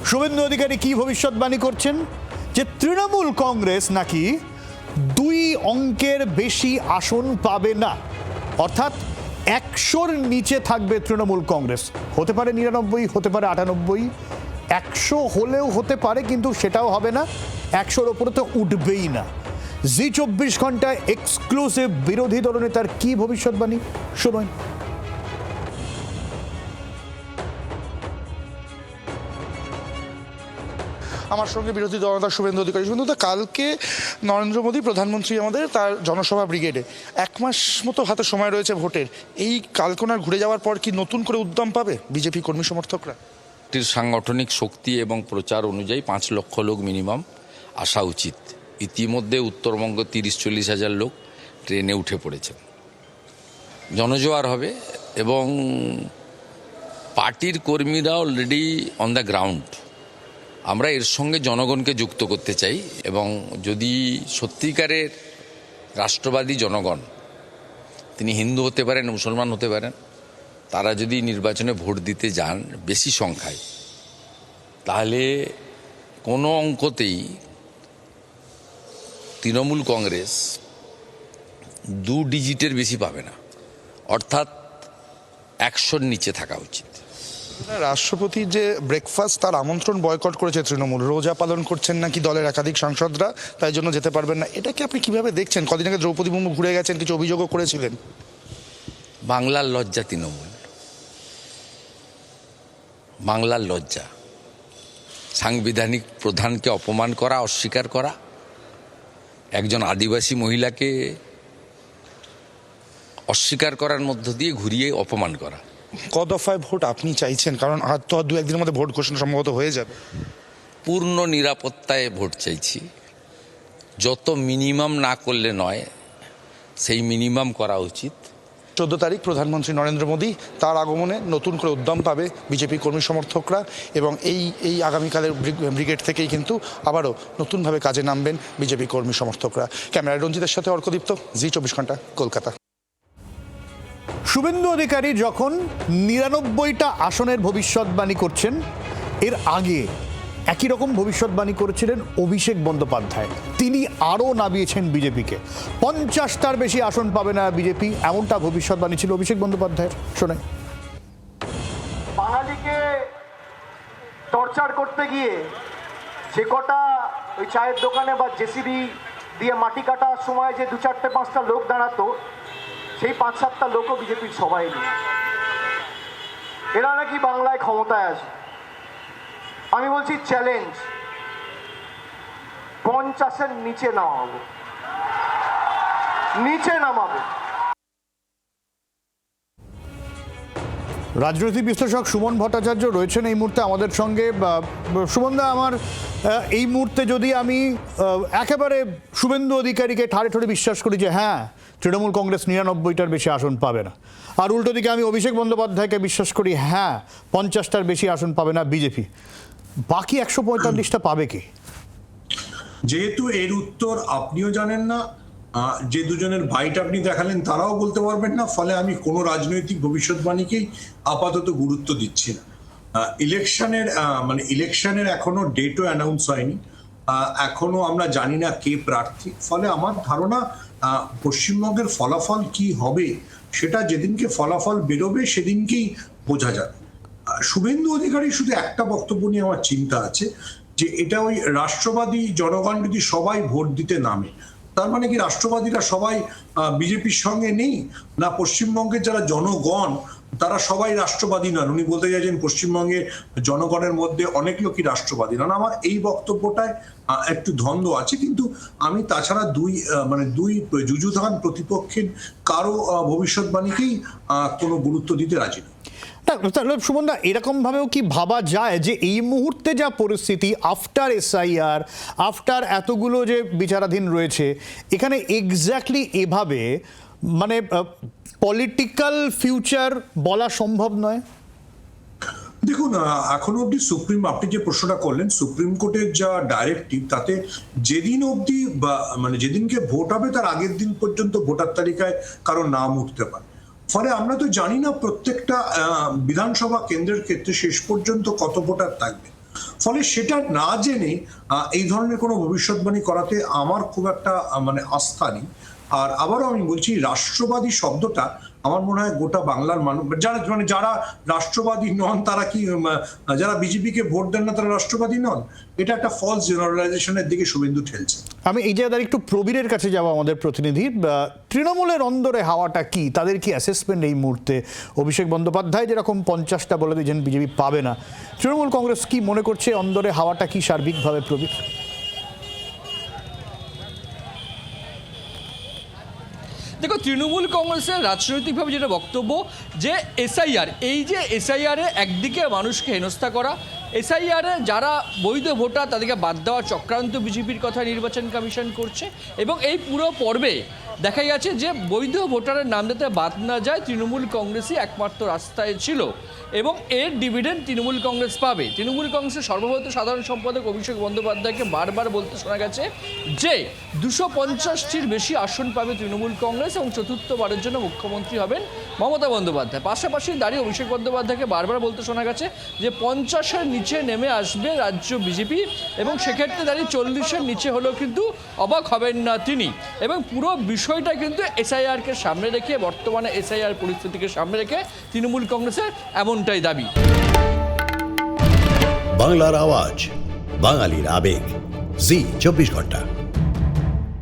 শুভেন্দু অধিকারী কি ভবিষ্যৎবাণী করছেন যে তৃণমূল কংগ্রেস নাকি 2 অঙ্কের বেশি আসন পাবে না, অর্থাৎ 100-র নিচে থাকবে তৃণমূল কংগ্রেস। হতে পারে 99, হতে পারে 98, 100 হলেও হতে পারে, কিন্তু সেটাও হবে না, 100-র ওপরে তো উঠবেই না। জি 24 ঘন্টায় এক্সক্লুসিভ বিরোধী দলনেতার কি ভবিষ্যৎবাণী সময়। আমার সঙ্গে বিরোধী দলনেতা শুভেন্দু অধিকারী। শুভেন্দু, কালকে নরেন্দ্র মোদী প্রধানমন্ত্রী আমাদের তার জনসভা ব্রিগেডে 1 মাস মতো হাতে সময় রয়েছে ভোটের। এই কালকোনার ঘুরে যাওয়ার পর কি নতুন করে উদ্যম পাবে বিজেপি কর্মী সমর্থকরা? সাংগঠনিক শক্তি এবং প্রচার অনুযায়ী 5 লক্ষ লোক মিনিমাম আসা উচিত। ইতিমধ্যে উত্তরবঙ্গ 30-40 হাজার লোক ট্রেনে উঠে পড়েছেন। জনজোয়ার হবে এবং পার্টির কর্মীরা অলরেডি অন দ্য গ্রাউন্ড। আমরা এর সঙ্গে জনগণকে যুক্ত করতে চাই এবং যদি সত্যিকারের রাষ্ট্রবাদী জনগণ, তিনি হিন্দু হতে পারেন, মুসলমান হতে পারেন, তারা যদি নির্বাচনে ভোট দিতে যান বেশি সংখ্যায়, তাহলে কোনো অঙ্কতেই তৃণমূল কংগ্রেস 2 ডিজিটের বেশি পাবে না, অর্থাৎ 100-র নিচে থাকা উচিত। রাষ্ট্রপতির যে ব্রেকফাস্ট, তার আমন্ত্রণ বয়কট করেছে তৃণমূল। রোজা পালন করছেন নাকি দলের একাধিক সাংসদরা, তাই জন্য যেতে পারবেন না। এটাকে আপনি কিভাবে দেখছেন? কদিন আগে দ্রৌপদী মুর্মু ঘুরে গেছেন, কিছু অভিযোগও করেছিলেন। বাংলার লজ্জা তৃণমূল, বাংলার লজ্জা। সাংবিধানিক প্রধানকে অপমান করা, অস্বীকার করা, একজন আদিবাসী মহিলাকে অস্বীকার করার মধ্য দিয়ে ঘুরিয়ে অপমান করা। ক দফায় ভোট আপনি চাইছেন? কারণ আর তো 2-1 দিনের মধ্যে ভোট ঘোষণা সম্ভবত হয়ে যাবে। পূর্ণ নিরাপত্তায় ভোট চাইছি। যত মিনিমাম না করলে নয়, সেই মিনিমাম করা উচিত। 14 তারিখ প্রধানমন্ত্রী নরেন্দ্র মোদী, তার আগমনে নতুন করে উদ্যম পাবে বিজেপি কর্মী সমর্থকরা এবং এই আগামীকালের ব্রিগেড থেকেই কিন্তু আবারও নতুনভাবে কাজে নামবেন বিজেপি কর্মী সমর্থকরা। ক্যামেরায় রঞ্জিতের সাথে অর্কদীপ্ত, জি 24 ঘন্টা, কলকাতা। শুভেন্দু অধিকারী যখন 99টা আসনের ভবিষ্যৎবাণী করছেন, এর আগে একই রকম ভবিষ্যৎবাণী করেছিলেন অভিষেক বন্দ্যোপাধ্যায়। তিনি আরও নামিয়েছেন বিজেপিকে, 50টার বেশি আসন পাবে না বিজেপি, এমনটা ভবিষ্যৎবাণী ছিল অভিষেক বন্দ্যোপাধ্যায়ের। শোনাই। বাঙালিকে টর্চার করতে গিয়ে যে কটা ওই চায়ের দোকানে বা জেসিবি দিয়ে মাটি কাটার সময় যে 2-4-5টা লোক দাঁড়াতো, সেই 5-7টা লোকও বিজেপির সবাই নেই। এরা নাকি বাংলায় ক্ষমতায় আছে। আমি বলছি চ্যালেঞ্জ, 50-এর নিচে নামাবো, নিচে নামাবো। রাজনৈতিক বিশ্লেষক সুমন ভট্টাচার্য রয়েছেন এই মুহূর্তে আমাদের সঙ্গে। সুমনদা, আমার এই মুহূর্তে যদি আমি একেবারে শুভেন্দু অধিকারীকে ঠাড়ে ঠাড়ে বিশ্বাস করি যে হ্যাঁ তৃণমূল কংগ্রেস 99টার বেশি আসন পাবে না, আর উল্টো দিকে আমি অভিষেক বন্দ্যোপাধ্যায়কে বিশ্বাস করি হ্যাঁ 50টার বেশি আসন পাবে না বিজেপি, বাকি 145টা পাবে কি? যেহেতু এর উত্তর আপনিও জানেন না, যে দুজনের বাইট আপনি দেখালেন তারাও বলতে পারবেন না, ফলে আমি কোনো রাজনৈতিক ভবিষ্যৎবাণীকেই আপাতত গুরুত্ব দিচ্ছি না। ইলেকশনের এখনো ডেটও অ্যানাউন্স হয়নি, এখনো আমরা জানি না কে প্রার্থী। ফলে আমার ধারণা পশ্চিমবঙ্গের ফলাফল কি হবে সেটা যেদিনকে ফলাফল বেরোবে সেদিনকেই বোঝা যাবে। শুভেন্দু অধিকারী শুধু একটা বক্তব্য নিয়ে আমার চিন্তা আছে, যে এটা ওই রাষ্ট্রবাদী জনগণ যদি সবাই ভোট দিতে নামে, তার মানে কি রাষ্ট্রবাদীরা সবাই বিজেপির সঙ্গে নেই? না পশ্চিমবঙ্গের যারা জনগণ তারা সবাই রাষ্ট্রবাদী নন? উনি বলতে চাইছেন পশ্চিমবঙ্গের জনগণের মধ্যে অনেক লোকই রাষ্ট্রবাদী নন। আমার এই বক্তব্যটায় একটু দ্বন্দ্ব আছে, কিন্তু আমি তাছাড়া দুই যুযুধান প্রতিপক্ষের কারো ভবিষ্যৎবাণীকেই কোনো গুরুত্ব দিতে রাজি নয়। সুমনদা, এরকম ভাবেও কি ভাবা যায় যে এই মুহূর্তে যা পরিস্থিতি, আফটার SIR, আফটার এতগুলো যে বিচারাধীন রয়েছে, এখানে এক্স্যাক্টলি এভাবে মানে পলিটিক্যাল ফিউচার বলা সম্ভব নয়? দেখুন, এখনো অব্দি আপনি যে প্রশ্নটা করলেন, সুপ্রিম কোর্টের যা ডাইরেক্টিভ, তাতে যেদিন অব্দি যেদিনকে ভোট হবে তার আগের দিন পর্যন্ত ভোটার তালিকায় কারো নাম উঠতে পারে। ফলে আমরা তো জানি না প্রত্যেকটা বিধানসভা কেন্দ্রের ক্ষেত্রে শেষ পর্যন্ত কত ভোটার থাকবে। ফলে সেটা না জেনে এই ধরনের কোনো ভবিষ্যৎবাণী করাতে আমার খুব একটা মানে আস্থা নেই। আর আবারও আমি বলছি, রাষ্ট্রবাদী শব্দটা আমার মনে হয় গোটা বাংলার মানুষ যারা রাষ্ট্রবাদী নন তারা কি যারা বিজেপিকে ভোট দেন না তারা রাষ্ট্রবাদী নন? এটা একটা ফলস জেনারেলাইজেশনের দিকে শুভেন্দু ঠেলছে। আমি এই জায়গায় একটু প্রবীরের কাছে যাবো, আমাদের প্রতিনিধি। তৃণমূলের অন্দরে হাওয়াটা কি, তাদের কি অ্যাসেসমেন্ট এই মুহূর্তে? অভিষেক বন্দ্যোপাধ্যায় যেরকম 50টা বলে দিয়েছেন বিজেপি পাবে না, তৃণমূল কংগ্রেস কি মনে করছে অন্দরে হাওয়াটা কি সার্বিকভাবে, প্রবীর? দেখো, তৃণমূল কংগ্রেসের রাজনৈতিকভাবে যেটা বক্তব্য যে এসআইআর, এই যে এসআইআরে একদিকে মানুষকে হেনস্থা করা, এসআইআরে যারা বৈধ ভোটার তাদেরকে বাদ দেওয়ার চক্রান্ত বিজেপির কথা নির্বাচন কমিশন করছে। এবং এই পুরো পর্বে দেখা গেছে যে বৈধ ভোটারের নাম যাতে বাদ না যায়, তৃণমূল কংগ্রেসই একমাত্র রাস্তায় ছিল এবং এর ডিভিডেন্ড তৃণমূল কংগ্রেস পাবে। তৃণমূল কংগ্রেসের সর্বভারতীয় সাধারণ সম্পাদক অভিষেক বন্দ্যোপাধ্যায়কে বারবার বলতে শোনা গেছে যে 250টির বেশি আসন পাবে তৃণমূল কংগ্রেস এবং চতুর্থবারের জন্য মুখ্যমন্ত্রী হবেন মমতা বন্দ্যোপাধ্যায়। পাশাপাশি দাঁড়িয়ে অভিষেক বন্দ্যোপাধ্যায়কে বারবার বলতে শোনা গেছে যে 50-এর নিচে নেমে আসবে রাজ্য বিজেপি এবং সেক্ষেত্রে দাঁড়িয়ে 40-এর নিচে হলেও কিন্তু অবাক হবেন না তিনি। এবং পুরো বিষয়টা কিন্তু এসআইআরকে সামনে রেখে, বর্তমানে এসআইআর পরিস্থিতিকে সামনে রেখে তৃণমূল কংগ্রেসের এমনটাই দাবি। বাংলার আওয়াজ, বাঙালির আবেগ, জি 24 ঘন্টা।